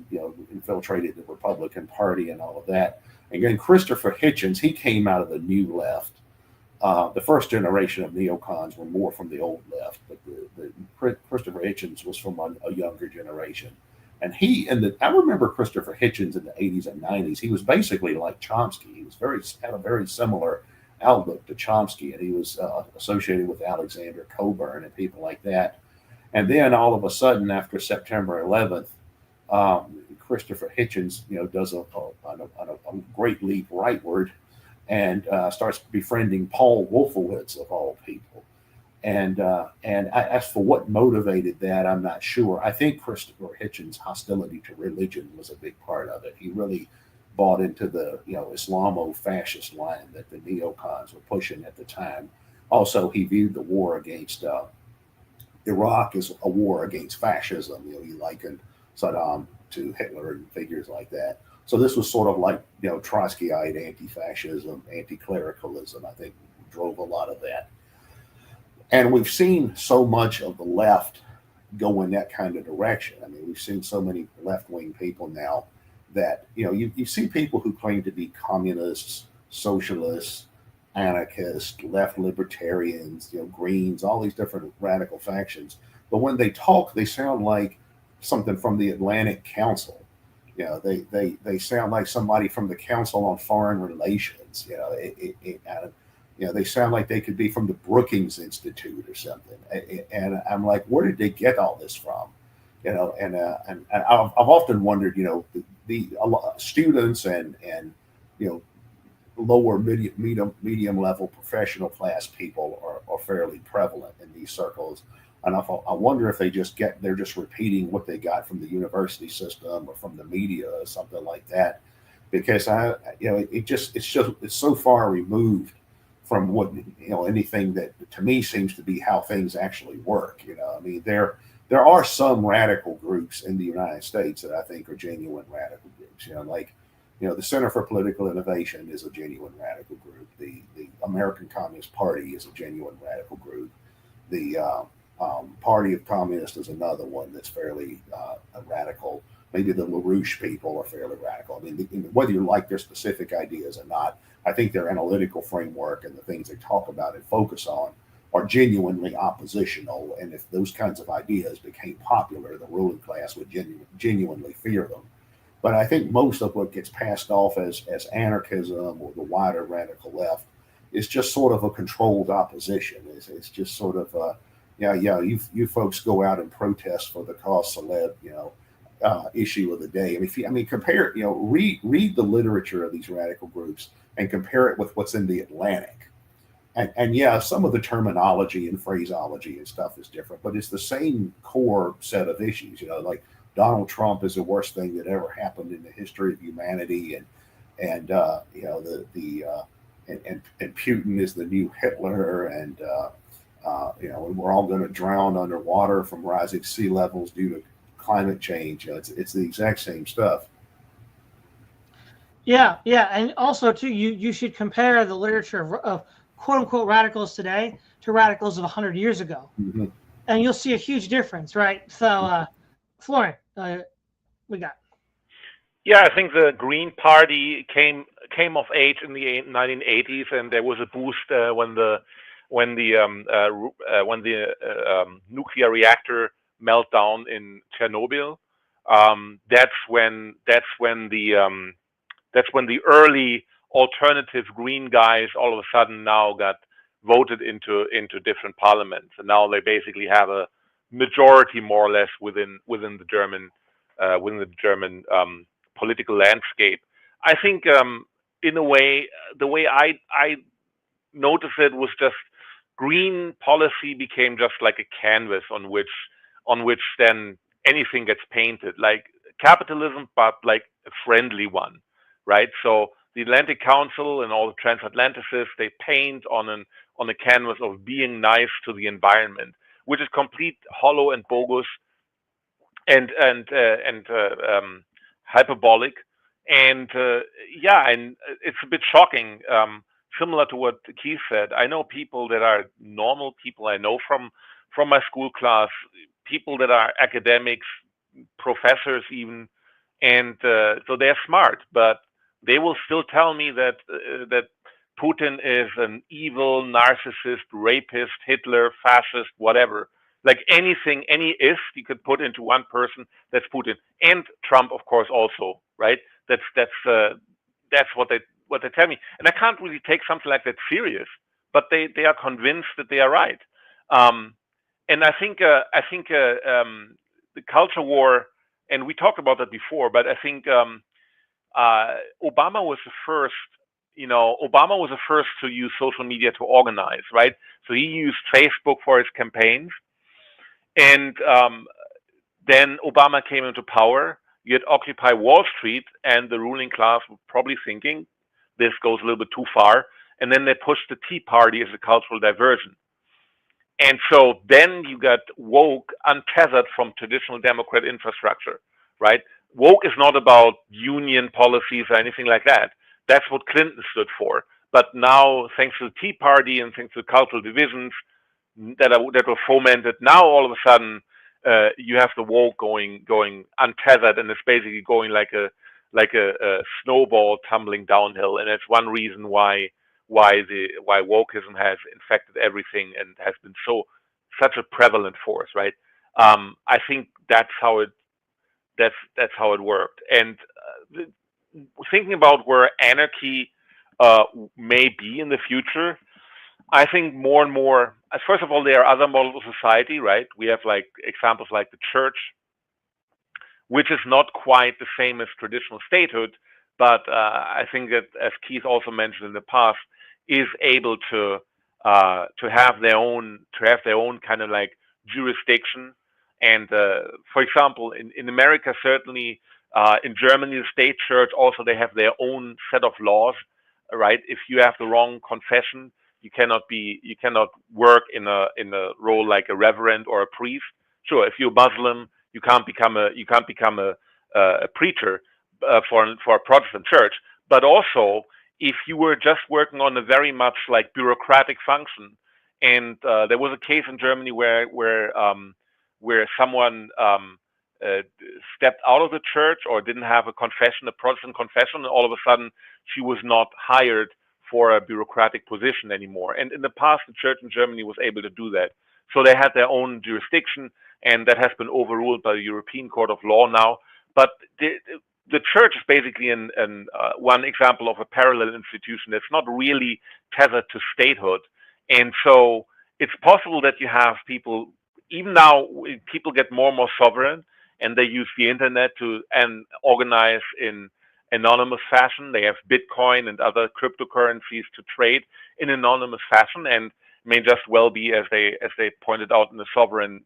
infiltrated the Republican Party and all of that. Again, Christopher Hitchens, he came out of the new left. The first generation of neocons were more from the old left, but Christopher Hitchens was from a younger generation. And I remember Christopher Hitchens in the 80s and 90s. He was basically like Chomsky. He had a very similar outlook to Chomsky, and he was associated with Alexander Cockburn and people like that. And then all of a sudden, after September 11th, Christopher Hitchens, does a great leap rightward and starts befriending Paul Wolfowitz of all people. And as for what motivated that, I'm not sure. I think Christopher Hitchens' hostility to religion was a big part of it. He really bought into the Islamo-fascist line that the neocons were pushing at the time. Also, he viewed the war against Iraq as a war against fascism. He likened Saddam to Hitler and figures like that. So this was sort of like Trotskyite anti-fascism, anti-clericalism. I think drove a lot of that. And we've seen so much of the left go in that kind of direction. I mean, we've seen so many left-wing people now that, you see people who claim to be communists, socialists, anarchists, left libertarians, Greens, all these different radical factions. But when they talk, they sound like something from the Atlantic Council. They sound like somebody from the Council on Foreign Relations. They sound like they could be from the Brookings Institute or something. And I'm like, where did they get all this from? And I've often wondered, the students and lower medium level professional class people are fairly prevalent in these circles. And I wonder if they're just repeating what they got from the university system or from the media or something like that, because it's so far removed from what anything that to me seems to be how things actually work. I mean, there are some radical groups in the United States that I think are genuine radical groups. The Center for Political Innovation is a genuine radical group. The American Communist Party is a genuine radical group. The Party of Communists is another one that's fairly radical. Maybe the LaRouche people are fairly radical. I mean, whether you like their specific ideas or not, I think their analytical framework and the things they talk about and focus on are genuinely oppositional. And if those kinds of ideas became popular, the ruling class would genuinely fear them. But I think most of what gets passed off as anarchism or the wider radical left is just sort of a controlled opposition. It's just sort of, you folks go out and protest for the cause celeb, issue of the day. Compare, read the literature of these radical groups and compare it with what's in the Atlantic. And yeah, some of the terminology and phraseology and stuff is different, but it's the same core set of issues. Like Donald Trump is the worst thing that ever happened in the history of humanity, and Putin is the new Hitler, and we're all going to drown underwater from rising sea levels due to climate change. It's the exact same stuff. Yeah, and also too, you should compare the literature of quote unquote radicals today to radicals of 100 years ago, and you'll see a huge difference, right? So, Florian, we got. Yeah, I think the Green Party came of age in the 1980s, and there was a boost when the nuclear reactor meltdown in Chernobyl. That's when the early alternative green guys all of a sudden now got voted into different parliaments, and now they basically have a majority more or less within the German political landscape. I think in a way, the way I noticed it was just green policy became just like a canvas on which then anything gets painted, like capitalism, but like a friendly one, right? So the Atlantic Council and all the transatlanticists, they paint on a canvas of being nice to the environment, which is complete hollow and bogus and hyperbolic. And and it's a bit shocking. Similar to what Keith said, I know people that are normal people. I know from my school class, people that are academics, professors even, and so they're smart, but they will still tell me that Putin is an evil, narcissist, rapist, Hitler, fascist, whatever. Like anything, any if you could put into one person, that's Putin, and Trump, of course, also, right? That's what they tell me, and I can't really take something like that serious. But they are convinced that they are right, and I think the culture war, and we talked about that before, but I think Obama was the first. Obama was the first to use social media to organize, right? So he used Facebook for his campaigns, and then Obama came into power. You had Occupy Wall Street, and the ruling class were probably thinking this goes a little bit too far, and then they pushed the Tea Party as a cultural diversion. And so then you got woke untethered from traditional Democrat infrastructure, right? Woke is not about union policies or anything like that. That's what Clinton stood for. But now, thanks to the Tea Party and thanks to cultural divisions that were fomented, now all of a sudden you have the woke going untethered, and it's basically going like a snowball tumbling downhill. And that's one reason why wokeism has infected everything and has been such a prevalent force, right? I think that's how it worked. And thinking about where anarchy may be in the future, I think more and more. First of all, there are other models of society, right? We have like examples like the church, which is not quite the same as traditional statehood, but I think that, as Keith also mentioned in the past, is able to have their own kind of like jurisdiction. And for example, in America, certainly in Germany, the state church also, they have their own set of laws, right? If you have the wrong confession, you cannot work in a role like a reverend or a priest. Sure, if you're Muslim, you can't become a preacher for a Protestant church. But also, if you were just working on a very much like bureaucratic function, and there was a case in Germany where someone stepped out of the church or didn't have a Protestant confession, and all of a sudden she was not hired for a bureaucratic position anymore. And in the past, the church in Germany was able to do that. So they had their own jurisdiction, and that has been overruled by the European Court of Law now. But the church is basically one example of a parallel institution that's not really tethered to statehood. And so it's possible that you have people, even now, people get more and more sovereign, and they use the internet to organize in anonymous fashion. They have Bitcoin and other cryptocurrencies to trade in anonymous fashion, and may just well be, as they pointed out, in the sovereign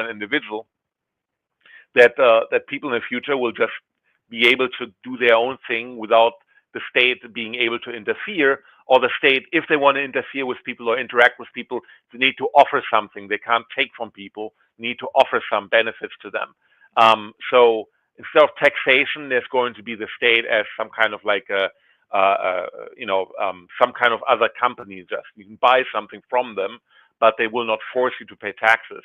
individual, that people in the future will just be able to do their own thing without the state being able to interfere, or the state, if they want to interfere with people or interact with people, they need to offer something. They can't take from people, need to offer some benefits to them. So instead of taxation, there's going to be the state as some kind of like some kind of other company. Just you can buy something from them, but they will not force you to pay taxes.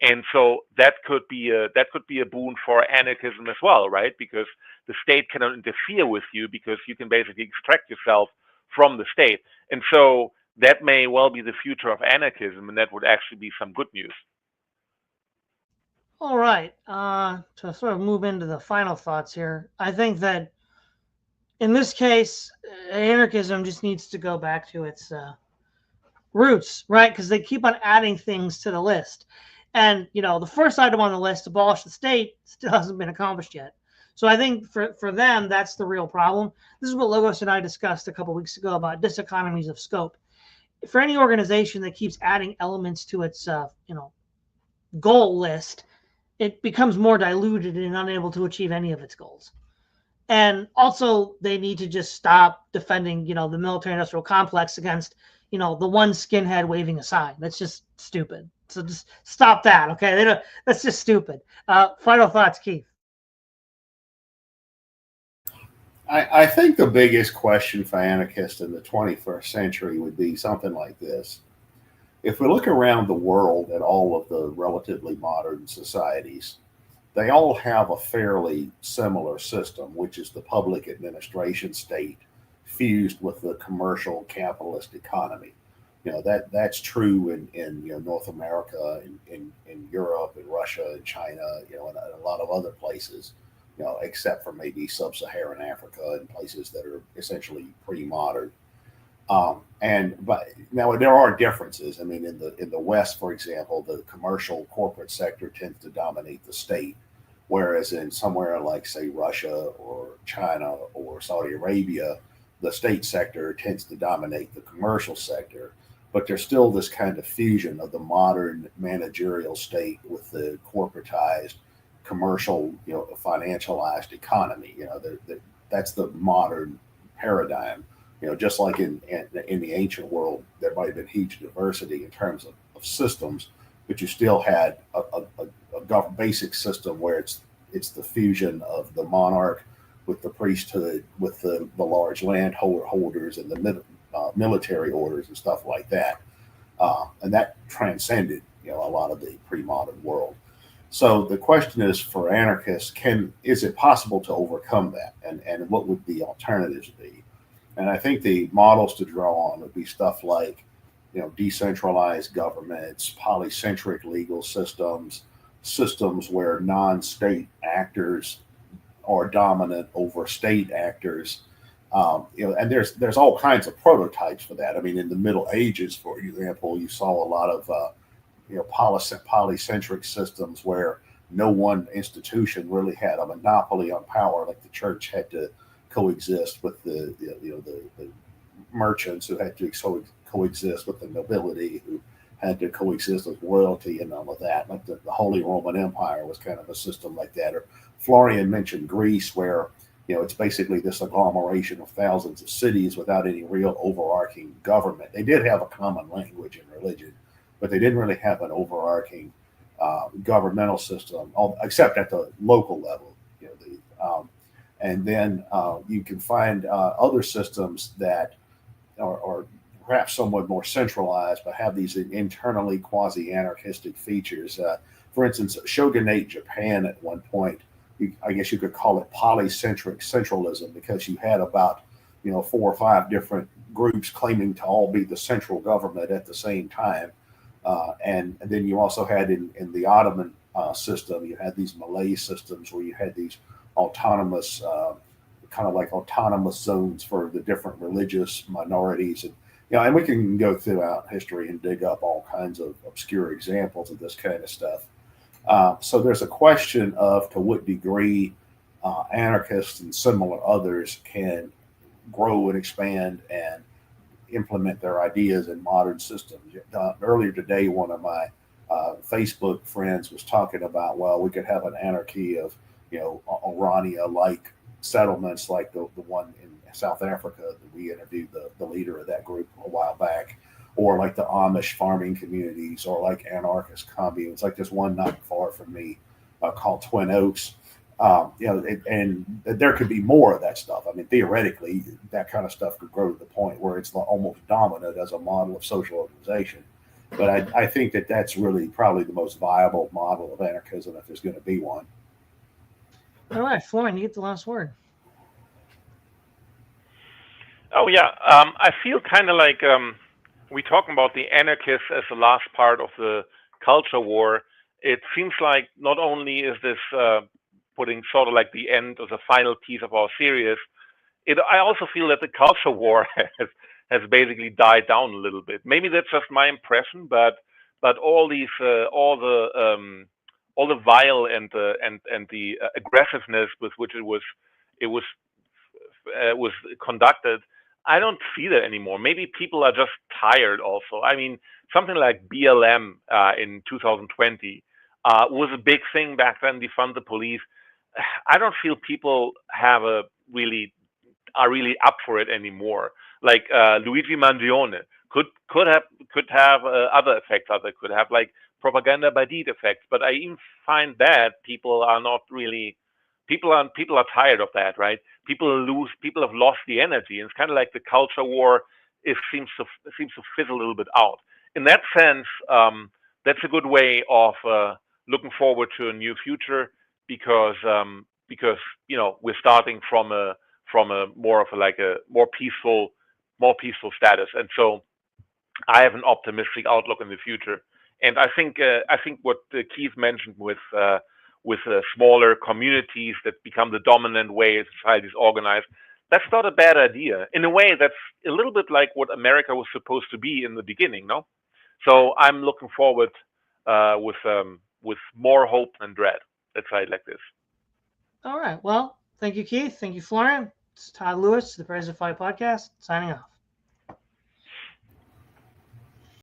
And so that could be a boon for anarchism as well, right? Because the state cannot interfere with you, because you can basically extract yourself from the state. And so that may well be the future of anarchism, and that would actually be some good news. All right. To sort of move into the final thoughts here, I think that in this case, anarchism just needs to go back to its roots, right? Because they keep on adding things to the list. And, the first item on the list, abolish the state, still hasn't been accomplished yet. So I think for them, that's the real problem. This is what Logos and I discussed a couple of weeks ago about diseconomies of scope. For any organization that keeps adding elements to its, goal list, it becomes more diluted and unable to achieve any of its goals. And also, they need to just stop defending, the military-industrial complex against, the one skinhead waving a sign. That's just stupid. So just stop that, okay? That's just stupid. Final thoughts, Keith. I think the biggest question for anarchists in the 21st century would be something like this. If we look around the world at all of the relatively modern societies, they all have a fairly similar system, which is the public administration state fused with the commercial capitalist economy. That's true in North America, in Europe, in Russia, in China, and a lot of other places, except for maybe sub-Saharan Africa and places that are essentially pre-modern. But now there are differences. I mean, in the West, for example, the commercial corporate sector tends to dominate the state, whereas in somewhere like, say, Russia or China or Saudi Arabia, the state sector tends to dominate the commercial sector. But there's still this kind of fusion of the modern managerial state with the corporatized, commercial, financialized economy. That's the modern paradigm. Just like in the ancient world, there might have been huge diversity in terms of systems, but you still had a basic system where it's the fusion of the monarch with the priesthood, with the large landholders and the military orders and stuff like that, and that transcended a lot of the pre-modern world. So the question is, for anarchists, is it possible to overcome that, and what would the alternatives be? And I think the models to draw on would be stuff like, decentralized governments, polycentric legal systems where non-state actors are dominant over state actors. And there's all kinds of prototypes for that. I mean, in the Middle Ages, for example, you saw a lot of polycentric systems where no one institution really had a monopoly on power, like the church had to coexist with the merchants, who had to coexist with the nobility, who had to coexist with royalty and all of that. Like the Holy Roman Empire was kind of a system like that. Or Florian mentioned Greece, where it's basically this agglomeration of thousands of cities without any real overarching government. They did have a common language and religion, but they didn't really have an overarching governmental system, except at the local level. And then you can find other systems that are perhaps somewhat more centralized, but have these internally quasi-anarchistic features. For instance, shogunate Japan at one point, I guess you could call it polycentric centralism, because you had about 4 or 5 different groups claiming to all be the central government at the same time. And then you also had in the Ottoman system, you had these Malay systems where you had these autonomous, kind of like autonomous zones for the different religious minorities. And we can go throughout history and dig up all kinds of obscure examples of this kind of stuff. So there's a question of to what degree anarchists and similar others can grow and expand and implement their ideas in modern systems. Earlier today, one of my Facebook friends was talking about, well, we could have an anarchy of, Orania-like settlements, like the one in South Africa that we interviewed the leader of that group a while back, or like the Amish farming communities, or like anarchist communes, like this one not far from me called Twin Oaks. And there could be more of that stuff. I mean, theoretically, that kind of stuff could grow to the point where it's almost dominant as a model of social organization. But I think that that's really probably the most viable model of anarchism, if there's going to be one. All right, Florian, you get the last word. Oh yeah, I feel kind of like we're talking about the anarchists as the last part of the culture war. It seems like not only is this putting sort of like the end or the final piece of our series, I also feel that the culture war has basically died down a little bit. Maybe that's just my impression, but all these all the vile and the aggressiveness with which it was conducted, I don't see that anymore. Maybe people are just tired also. I mean, something like BLM in 2020 was a big thing back then, defund the police. I don't feel people are really up for it anymore. Like Luigi Mangione could have other effects. Other could have like propaganda by deed effects. But I even find that people are not really. People are tired of that, right? People have lost the energy, and it's kind of like the culture war seems to fizzle a little bit out. In that sense, that's a good way of looking forward to a new future, because we're starting from a more of a more peaceful status, and so I have an optimistic outlook in the future. And I think what Keith mentioned with smaller communities that become the dominant way society is organized, that's not a bad idea. In a way, that's a little bit like what America was supposed to be in the beginning, no? So I'm looking forward with more hope than dread. Let's say it like this. All right. Well, thank you, Keith. Thank you, Florian. It's Todd Lewis, the Praise of Fight podcast, signing off.